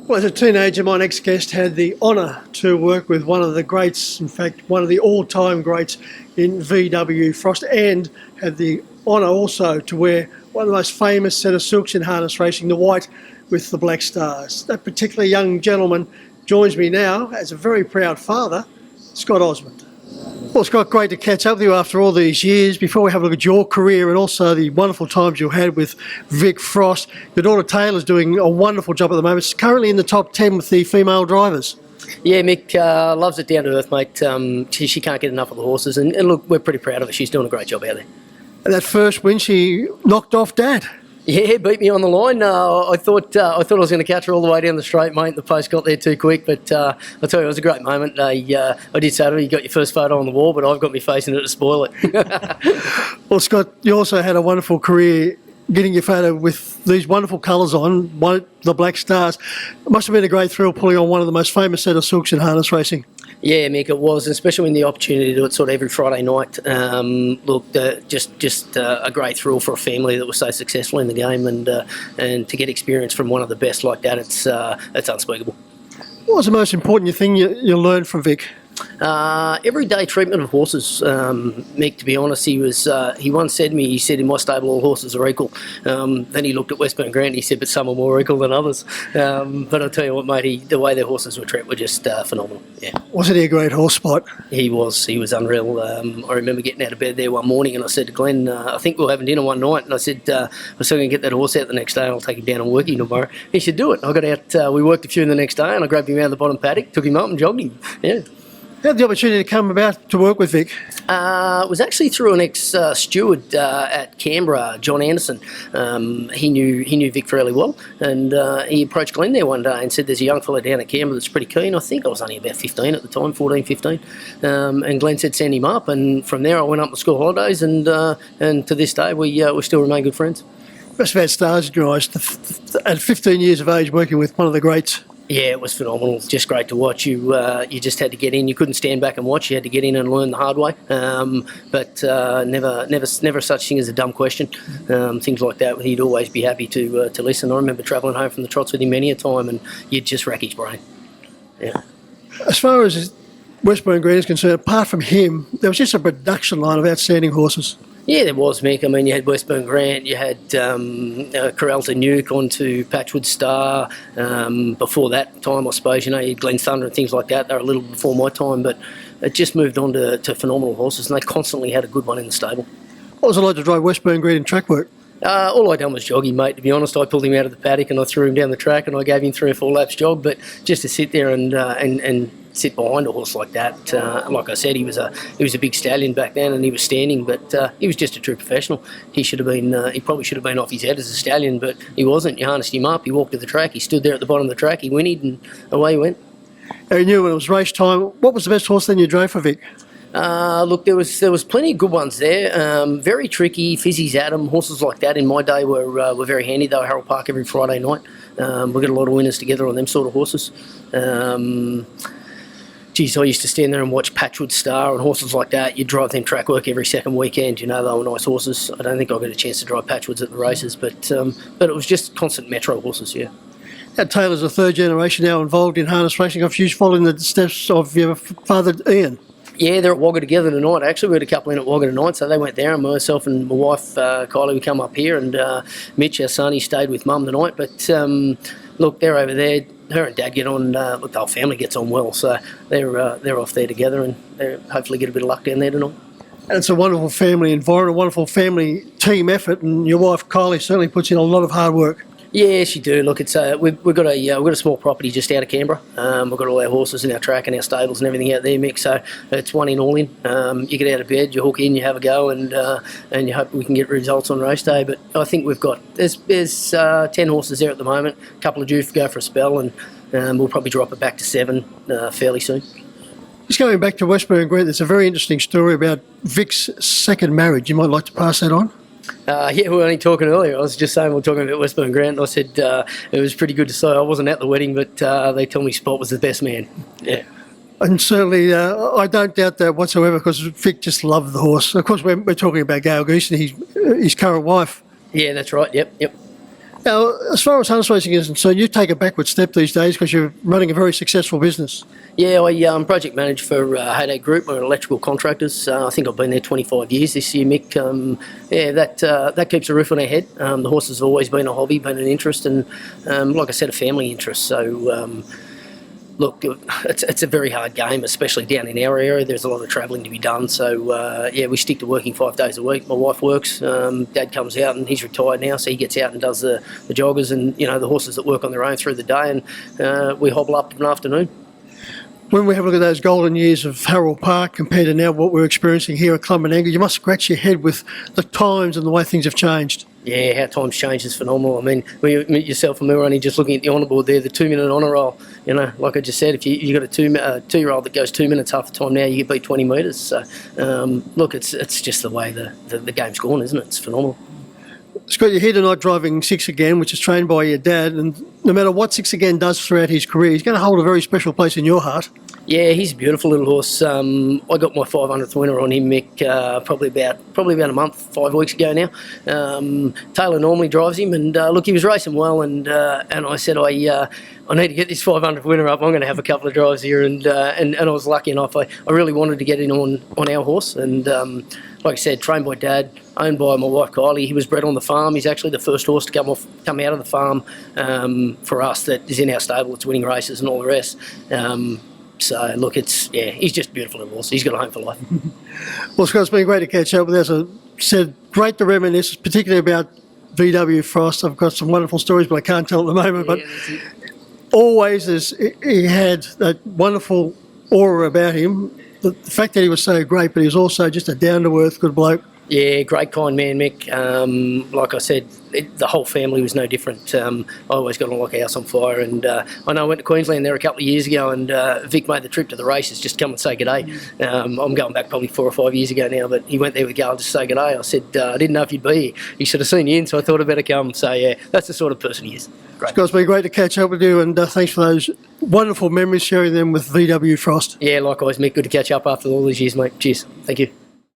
Well, as a teenager, my next guest had the honour to work with one of the greats, in fact, one of the all-time greats in VW Frost, and had the honour also to wear one of the most famous set of silks in harness racing, the white with the black stars. That particular young gentleman joins me now as a very proud father, Scott Osmond. Well, Scott, great to catch up with you after all these years. Before we have a look at your career and also the wonderful times you had with Vic Frost, your daughter Taylor's doing a wonderful job at the moment. She's currently in the top 10 with the female drivers. Yeah, Mick loves it down to earth, mate. She can't get enough of the horses, and look, we're pretty proud of her. She's doing a great job out there. And that first win, she knocked off Dad. Yeah, beat me on the line. I thought I was going to catch her all the way down the straight, mate. The post got there too quick, but I'll tell you, it was a great moment. I did say to her, you got your first photo on the wall, but I've got me facing it to spoil it. Well, Scott, you also had a wonderful career getting your photo with these wonderful colours on, the black stars. It must have been a great thrill pulling on one of the most famous set of silks in harness racing. Yeah, Mick, it was, especially when the opportunity to do it sort of every Friday night. Just a great thrill for a family that was so successful in the game, and to get experience from one of the best like that, it's unspeakable. What was the most important thing you learned from Vic? Everyday treatment of horses, Mick. To be honest, he once said to me, he said, in my stable all horses are equal. Then he looked at Westburn Grant and he said, but some are more equal than others. But I'll tell you what, mate, the way their horses were treated were just phenomenal. Yeah. Wasn't he a great horse spot? He was unreal. I remember getting out of bed there one morning and I said to Glenn, I think we were having dinner one night, and I said, I'm still going to get that horse out the next day and I'll take him down and work him tomorrow. He said, do it. I got out, we worked a few in the next day and I grabbed him out of the bottom paddock, took him up and jogged him. Yeah. How did the opportunity to come about to work with Vic? It was actually through an ex-steward at Canberra, John Anderson. He knew Vic fairly well, and he approached Glenn there one day and said, there's a young fella down at Canberra that's pretty keen. I think I was only about 15 at the time, 14, 15. And Glenn said, send him up. And from there I went up to school holidays, and to this day we still remain good friends. Must have had stars in your eyes at 15 years of age working with one of the greats. Yeah, it was phenomenal. Just great to watch. You just had to get in. You couldn't stand back and watch. You had to get in and learn the hard way. But never such thing as a dumb question. Things like that. He'd always be happy to listen. I remember travelling home from the trots with him many a time, and you'd just rack his brain. Yeah. As far as Westburn Green is concerned, apart from him, there was just a production line of outstanding horses. Yeah, there was, Mick. I mean, you had Westburn Grant, you had Corralta Nuke onto Patchwood Star. Before that time, I suppose, you had Glen Thunder and things like that. They were a little before my time, but it just moved on to phenomenal horses, and they constantly had a good one in the stable. What was it like to drive Westburn Green in track work? All I done was jog him, mate, to be honest. I pulled him out of the paddock and I threw him down the track and I gave him 3 or 4 laps jog, but just to sit there and sit behind a horse like that, like I said, he was a big stallion back then and he was standing, but he was just a true professional. He probably should have been off his head as a stallion, but he wasn't. You harnessed him up, he walked to the track, he stood there at the bottom of the track, he whinnied and away he went. You knew when it was race time. What was the best horse then you drove for Vic? Look, there was plenty of good ones there. Very tricky, Fizzy's Adam, horses like that in my day were very handy. They were Harold Park every Friday night. We got a lot of winners together on them sort of horses. Geez, I used to stand there and watch Patchwood Star and horses like that. You'd drive them track work every second weekend. They were nice horses. I don't think I got a chance to drive Patchwoods at the races, but it was just constant metro horses, yeah. Now, Taylor's a third generation now involved in harness racing. I've used following the steps of your father, Ian. Yeah, they're at Wagga together tonight. Actually, we had a couple in at Wagga tonight, so they went there, and myself and my wife, Kylie, we come up here, and Mitch, our son, he stayed with Mum tonight. But look, they're over there. Her and Dad get on. Look, the whole family gets on well, so they're off there together, and they hopefully get a bit of luck down there tonight. And it's a wonderful family environment, a wonderful family team effort, and your wife Kylie certainly puts in a lot of hard work. Yeah, she do. Look, it's we've got a small property just out of Canberra. We've got all our horses and our track and our stables and everything out there, Mick. So it's one in, all in. You get out of bed, you hook in, you have a go, and you hope we can get results on race day. But I think there's 10 horses there at the moment. A couple of due to go for a spell, and we'll probably drop it back to 7 fairly soon. Just going back to Westburn Grant, there's a very interesting story about Vic's second marriage. You might like to pass that on? Yeah, we were only talking earlier. I was just saying we were talking about Westburn Grant, and I said it was pretty good to see. I wasn't at the wedding, but they tell me Spot was the best man. Yeah. And certainly, I don't doubt that whatsoever, because Vic just loved the horse. Of course, we're talking about Gail Geeson, his current wife. Yeah, that's right. Yep. Now, as far as harness racing is concerned, you take a backward step these days because you're running a very successful business. Yeah, I project manage for Hayday Group. We're electrical contractors. I think I've been there 25 years this year, Mick. Yeah, that keeps a roof on our head. The horses have always been a hobby, been an interest, and like I said, a family interest. So, look, it's a very hard game, especially down in our area. There's a lot of travelling to be done. So, yeah, we stick to working 5 days a week. My wife works. Dad comes out, and he's retired now, so he gets out and does the joggers and, the horses that work on their own through the day, and we hobble up in the afternoon. When we have a look at those golden years of Harold Park compared to now what we're experiencing here at Clumbananga, you must scratch your head with the times and the way things have changed. Yeah, how times change is phenomenal. I mean, yourself and me were only just looking at the honour board there, the 2-minute honour roll. Like I just said, if you got a two-year-old that goes 2 minutes half the time now, you get beat 20 metres. So, look, it's just the way the game's gone, isn't it? It's phenomenal. Scott, you're here tonight driving Six Again, which is trained by your dad, and no matter what Six Again does throughout his career, he's going to hold a very special place in your heart. Yeah, he's a beautiful little horse. I got my 500th winner on him, Mick, probably about a month, 5 weeks ago now. Taylor normally drives him, and look, he was racing well, and I said I need to get this 500th winner up. I'm going to have a couple of drives here, and I was lucky enough. I really wanted to get in on our horse, and like I said, trained by Dad, owned by my wife Kylie. He was bred on the farm. He's actually the first horse to come out of the farm for us that is in our stable. It's winning races and all the rest. So, look, he's just a beautiful little horse. He's got a home for life. Well, Scott, it's been great to catch up with you. As I said, great to reminisce, particularly about VW Frost. I've got some wonderful stories, but I can't tell at the moment. But always he had that wonderful aura about him. The fact that he was so great, but he was also just a down-to-earth good bloke. Yeah, great, kind man, Mick. Like I said, the whole family was no different. I always got on like a house on fire, and I know I went to Queensland there a couple of years ago, and Vic made the trip to the races just to come and say good day. I'm going back probably 4 or 5 years ago now, but he went there with Gail just to say good day. I said, I didn't know if you'd be here. He should have seen you in, so I thought I'd better come. So, yeah, that's the sort of person he is. Great. Scott, it's been great to catch up with you, and thanks for those wonderful memories, sharing them with VW Frost. Yeah, likewise, Mick. Good to catch up after all these years, mate. Cheers. Thank you.